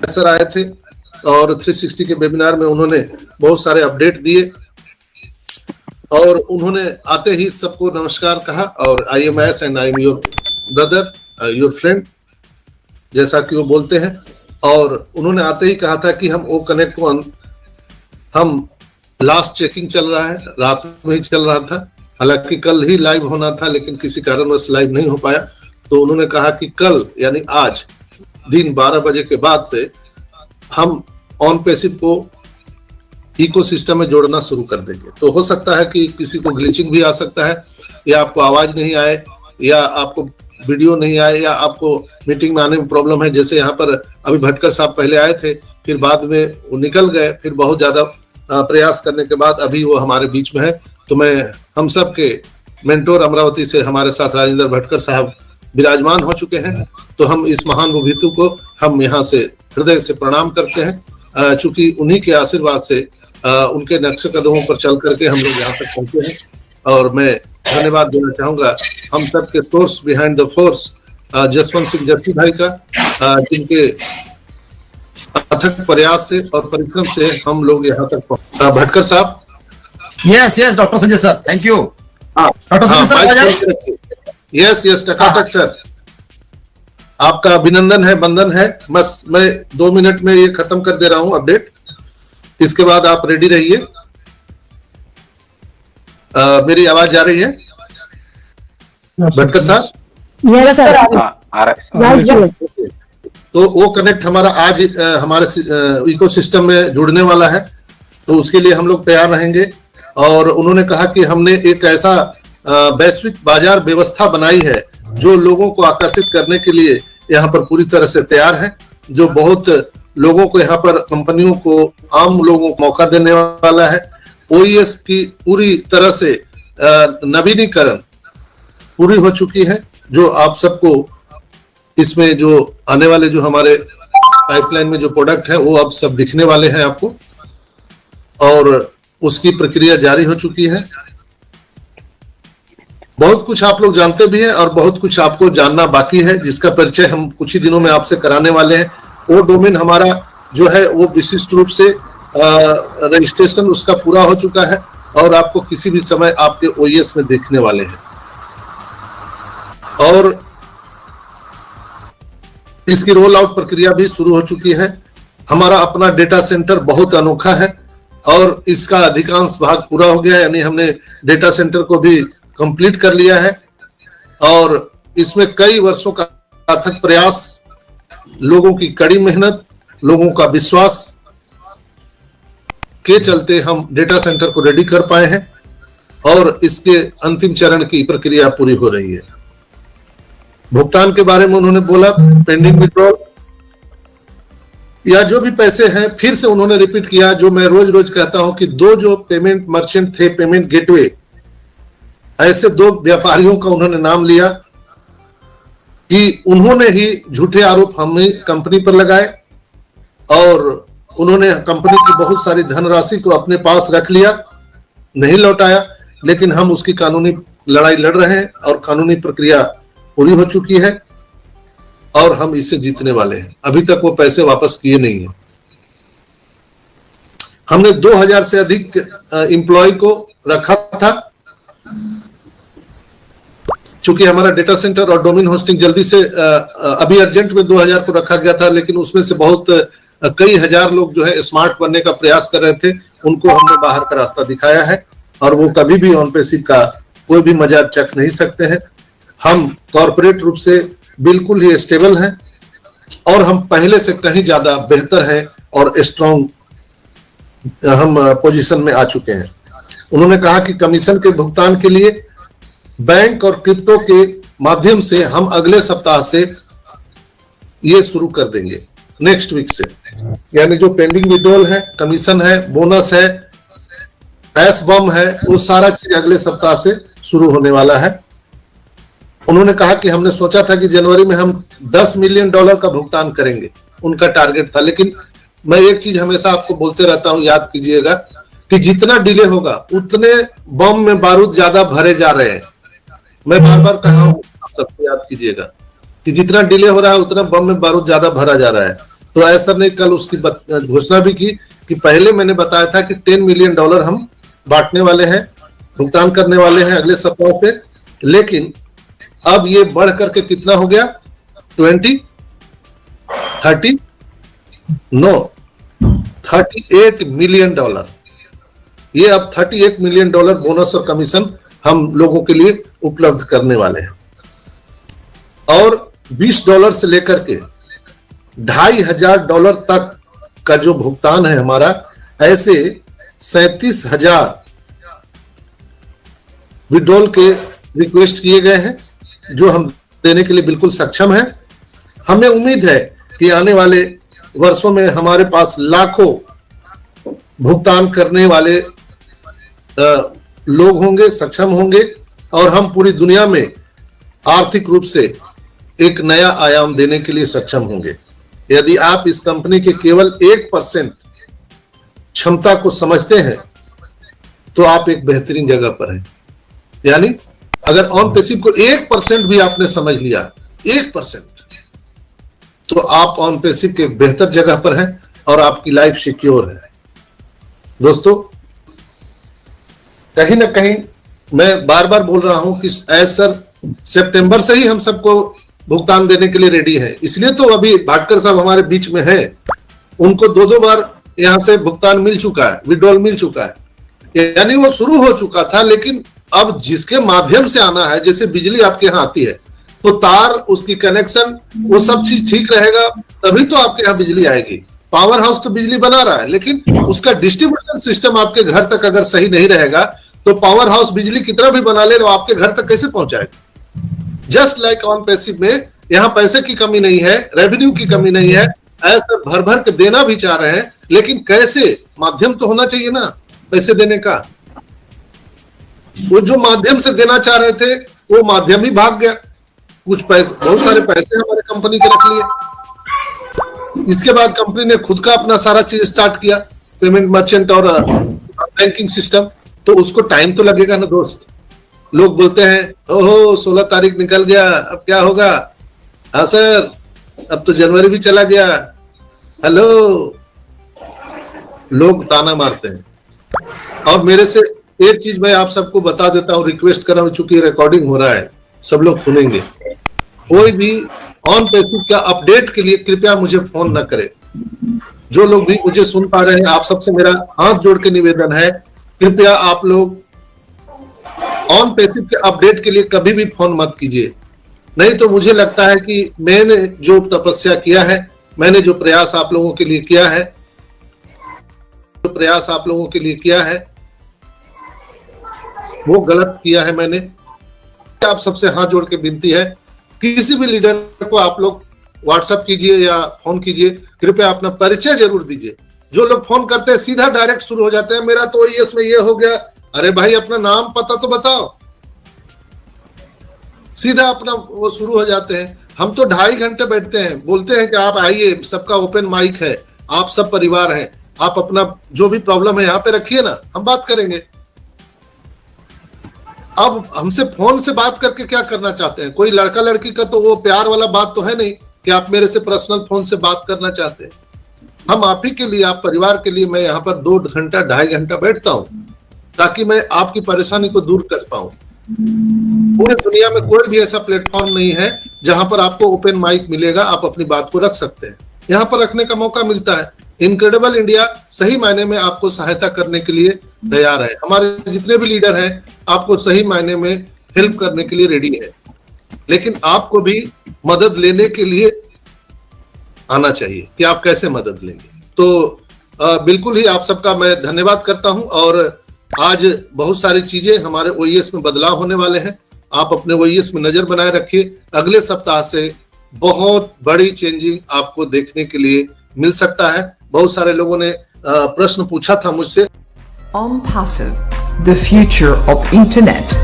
Sir आए थे और 360 के वेबिनार में उन्होंने बहुत सारे अपडेट दिए और उन्होंने आते ही सबको नमस्कार कहा और I am S and I am your brother your friend जैसा कि वो बोलते हैं। और उन्होंने आते ही कहा था कि हम ओ कनेक्ट को हम लास्ट चेकिंग चल रहा है, रात में ही चल रहा था, हालांकि कल ही लाइव होना था लेकिन किसी कारणवश लाइव नहीं हो पाया। तो उन्होंने कहा कि कल यानी आज दिन 12 बजे के बाद से हम ऑन पैसिव को इकोसिस्टम में जोड़ना शुरू कर देंगे। तो हो सकता है कि किसी को ग्लिचिंग भी आ सकता है, या आपको आवाज नहीं आए, या आपको वीडियो नहीं आए, या आपको मीटिंग में आने में प्रॉब्लम है। जैसे यहाँ पर अभी भटकर साहब पहले आए थे, फिर बाद में वो निकल गए, फिर बहुत ज्यादा प्रयास करने के बाद अभी वो हमारे बीच में है। तो मैं हम सब के मेंटोर अमरावती से हमारे साथ राजेंद्र भटकर साहब विराजमान हो चुके हैं। तो हम इस महान विभूति को हम यहाँ से हृदय से प्रणाम करते हैं, चूंकि उन्हीं के आशीर्वाद से उनके नक्शे कदमों पर चल करके हम लोग यहाँ तक पहुंचे हैं। और मैं धन्यवाद देना चाहूंगा हम सब के source behind the force Jaswant Singh Jassi भाई का, जिनके अथक प्रयास से और परिश्रम से हम लोग यहाँ तक पहुंचे। भटकर साहब। Yes doctor Sanjay sir, thank you. Doctor Sanjay sir, yes Takatak sir, आपका अभिनंदन है, बंधन है। बस मैं 2 मिनट में ये खत्म कर दे रहा हूँ अपडेट, इसके बाद आप रेडी रहिए। मेरी आवाज जा रही है भटकर साहब? यस सर, आ रहा है। तो वो कनेक्ट हमारा आज हमारे इकोसिस्टम में जुड़ने वाला है, तो उसके लिए हम लोग तैयार रहेंगे। और उन्होंने कहा कि हमने एक ऐसा वैश्विक बाजार व्यवस्था बनाई है जो लोगों को आकर्षित करने के लिए यहाँ पर पूरी तरह से तैयार है, जो बहुत लोगों को यहाँ पर कंपनियों को, आम लोगों को मौका देने वाला है। ओईएस की पूरी तरह से नवीनीकरण पूरी हो चुकी है, जो आप सबको इसमें जो आने वाले जो हमारे पाइपलाइन में जो प्रोडक्ट है वो अब सब दिखने वाले हैं आपको, और उसकी प्रक्रिया जारी हो चुकी है। बहुत कुछ आप लोग जानते भी हैं और बहुत कुछ आपको जानना बाकी है, जिसका परिचय हम कुछ ही दिनों में आपसे कराने वाले हैं। वो डोमेन हमारा जो है वो विशिष्ट रूप से रजिस्ट्रेशन उसका पूरा हो चुका है और आपको किसी भी समय आपके ओईएस में देखने वाले हैं। और इसकी रोल आउट प्रक्रिया भी शुरू हो चुकी है। हमारा अपना डेटा सेंटर बहुत अनोखा है और इसका अधिकांश भाग पूरा हो गया है, यानी हमने डेटा सेंटर को भी कंप्लीट कर लिया है। और इसमें कई वर्षों का अथक प्रयास, लोगों की कड़ी मेहनत, लोगों का विश्वास के चलते हम डेटा सेंटर को रेडी कर पाए हैं और इसके अंतिम चरण की प्रक्रिया पूरी हो रही है। भुगतान के बारे में उन्होंने बोला, पेंडिंग विड्रॉल या जो भी पैसे हैं, फिर से उन्होंने रिपीट किया जो मैं रोज रोज कहता हूं कि दो जो पेमेंट मर्चेंट थे, पेमेंट गेटवे, ऐसे 2 व्यापारियों का उन्होंने नाम लिया कि उन्होंने ही झूठे आरोप हमें कंपनी पर लगाए और उन्होंने कंपनी की बहुत सारी धनराशि को अपने पास रख लिया, नहीं लौटाया। लेकिन हम उसकी कानूनी लड़ाई लड़ रहे हैं और कानूनी प्रक्रिया पूरी हो चुकी है और हम इसे जीतने वाले हैं। अभी तक वो पैसे वापस किए नहीं है। हमने 2000 से अधिक एम्प्लॉय को रखा था, चूंकि हमारा डेटा सेंटर और डोमेन होस्टिंग जल्दी से अभी अर्जेंट में 2000 को रखा गया था, लेकिन उसमें से बहुत कई हजार लोग जो है स्मार्ट बनने का प्रयास कर रहे थे, उनको हमने बाहर का रास्ता दिखाया है और वो कभी भी ऑन पैसिव का कोई भी मजा चख नहीं सकते हैं। हम कॉर्पोरेट रूप से बिल्कुल ही स्टेबल हैं और हम पहले से कहीं ज्यादा बेहतर हैं और स्ट्रॉन्ग हम पोजीशन में आ चुके हैं। उन्होंने कहा कि कमीशन के भुगतान के लिए बैंक और क्रिप्टो के माध्यम से हम अगले सप्ताह से ये शुरू कर देंगे, नेक्स्ट वीक से। यानी जो पेंडिंग विड्रॉल है, कमीशन है, बोनस है, एस बम है, वो सारा चीज अगले सप्ताह से शुरू होने वाला है। उन्होंने कहा कि हमने सोचा था कि जनवरी में हम $10 मिलियन का भुगतान करेंगे, उनका टारगेट था। लेकिन मैं एक चीज हमेशा आपको बोलते रहता हूं, याद कीजिएगा कि जितना डिले होगा उतने बम में बारूद ज्यादा भरे जा रहे हैं। मैं बार बार कहा हूं सबको याद कीजिएगा कि जितना डिले हो रहा है उतना बम में बारूद ज्यादा भरा जा रहा है। तो ऐसा ने कल उसकी घोषणा भी की कि पहले मैंने बताया था कि $10 मिलियन हम बांटने वाले हैं, भुगतान करने वाले हैं अगले सप्ताह से, लेकिन अब ये बढ़ करके कितना हो गया, 38 मिलियन डॉलर। ये अब $38 मिलियन बोनस और कमीशन हम लोगों के लिए उपलब्ध करने वाले हैं। और $20 से लेकर के $2,500 तक का जो भुगतान है हमारा, ऐसे 37,000 विड्रॉल के रिक्वेस्ट किए गए हैं जो हम देने के लिए बिल्कुल सक्षम हैं। हमें उम्मीद है कि आने वाले वर्षों में हमारे पास लाखों भुगतान करने वाले लोग होंगे, सक्षम होंगे, और हम पूरी दुनिया में आर्थिक रूप से एक नया आयाम देने के लिए सक्षम होंगे। यदि आप इस कंपनी के केवल 1% क्षमता को समझते हैं तो आप एक बेहतरीन जगह पर हैं। यानी अगर ऑन पैसिव को 1% भी आपने समझ लिया, 1%, तो आप ऑन पैसिव के बेहतर जगह पर हैं और आपकी लाइफ सिक्योर है। दोस्तों, कहीं ना कहीं मैं बार बार बोल रहा हूं कि सर सितंबर से ही हम सबको भुगतान देने के लिए रेडी है। इसलिए तो अभी भाटकर साहब हमारे बीच में हैं, उनको 2 बार यहां से भुगतान मिल चुका है, विड्रॉल मिल चुका है, यानी वो शुरू हो चुका था। लेकिन अब जिसके माध्यम से आना है, जैसे बिजली आपके यहाँ आती है तो तार, उसकी कनेक्शन, वो सब चीज ठीक रहेगा तभी तो आपके यहाँ बिजली आएगी। पावर हाउस तो बिजली बना रहा है, लेकिन उसका डिस्ट्रीब्यूशन सिस्टम आपके घर तक अगर सही नहीं रहेगा तो पावर हाउस बिजली कितना भी बना ले, वो आपके घर तक कैसे पहुंचाएगा। जस्ट लाइक ऑन पैसिव में यहाँ पैसे की कमी नहीं है, रेवेन्यू की कमी नहीं है, ऐसा भर भर के देना भी चाह रहे हैं, लेकिन कैसे, माध्यम तो होना चाहिए ना पैसे देने का। वो जो माध्यम से देना चाह रहे थे वो माध्यम ही भाग गया। कुछ पैसे, बहुत सारे पैसे हमारे कंपनी के रख लिए। इसके बाद कंपनी ने खुद का अपना सारा चीज स्टार्ट किया, पेमेंट मर्चेंट और बैंकिंग सिस्टम। तो उसको टाइम तो लगेगा ना दोस्त। लोग बोलते हैं ओहो 16 तारीख निकल गया, अब क्या होगा। हाँ सर, अब तो जनवरी भी चला गया। हेलो, लोग ताना मारते हैं। और मेरे से एक चीज मैं आप सबको बता देता हूं, रिक्वेस्ट कर रहा हूं, चूंकि रिकॉर्डिंग हो रहा है, सब लोग सुनेंगे। कोई भी ऑन पैसिव का अपडेट के लिए कृपया मुझे फोन न करे। जो लोग भी मुझे सुन पा रहे हैं, आप सबसे मेरा हाथ जोड़ के निवेदन है, कृपया आप लोग ऑन पैसिव के अपडेट के लिए कभी भी फोन मत कीजिए। नहीं तो मुझे लगता है कि मैंने जो तपस्या किया है, मैंने जो प्रयास आप लोगों के लिए किया है, वो गलत किया है मैंने। आप सबसे हाथ जोड़ के विनती है, किसी भी लीडर को आप लोग व्हाट्सएप कीजिए या फोन कीजिए, कृपया अपना परिचय जरूर दीजिए। जो लोग फोन करते हैं सीधा डायरेक्ट शुरू हो जाते हैं, मेरा तो इसमें ये हो गया। अरे भाई, अपना नाम पता तो बताओ। सीधा अपना वो शुरू हो जाते हैं। हम तो 2.5 घंटे बैठते हैं, बोलते हैं कि आप आइए, सबका ओपन माइक है, आप सब परिवार हैं, आप अपना जो भी प्रॉब्लम है यहाँ पे रखिए ना, हम बात करेंगे। अब हमसे फोन से बात करके क्या करना चाहते हैं? कोई लड़का लड़की का तो वो प्यार वाला बात तो है नहीं कि आप मेरे से पर्सनल फोन से बात करना चाहते हैं। हम आप ही के लिए, आप परिवार के लिए मैं यहाँ पर 2 घंटा 2.5 घंटा बैठता हूँ, ताकि मैं आपकी परेशानी को दूर कर पाऊं। पूरी दुनिया में कोई भी ऐसा प्लेटफॉर्म नहीं है जहां पर आपको ओपन माइक मिलेगा, आप अपनी बात को रख सकते हैं। यहाँ पर रखने का मौका मिलता है। इनक्रेडिबल इंडिया सही मायने में आपको सहायता करने के लिए तैयार है। हमारे जितने भी लीडर हैं आपको सही मायने में हेल्प करने के लिए रेडी है, लेकिन आपको भी मदद लेने के लिए आना चाहिए कि आप कैसे मदद लेंगे। तो बिल्कुल ही आप सबका मैं धन्यवाद करता हूं। और आज बहुत सारी चीजें हमारे ओईएस में बदलाव होने वाले हैं। आप अपने ओईएस में नजर बनाए रखिए। अगले सप्ताह से बहुत बड़ी चेंजिंग आपको देखने के लिए मिल सकता है। बहुत सारे लोगों ने प्रश्न पूछा था मुझसे। OnPassive, the future of internet.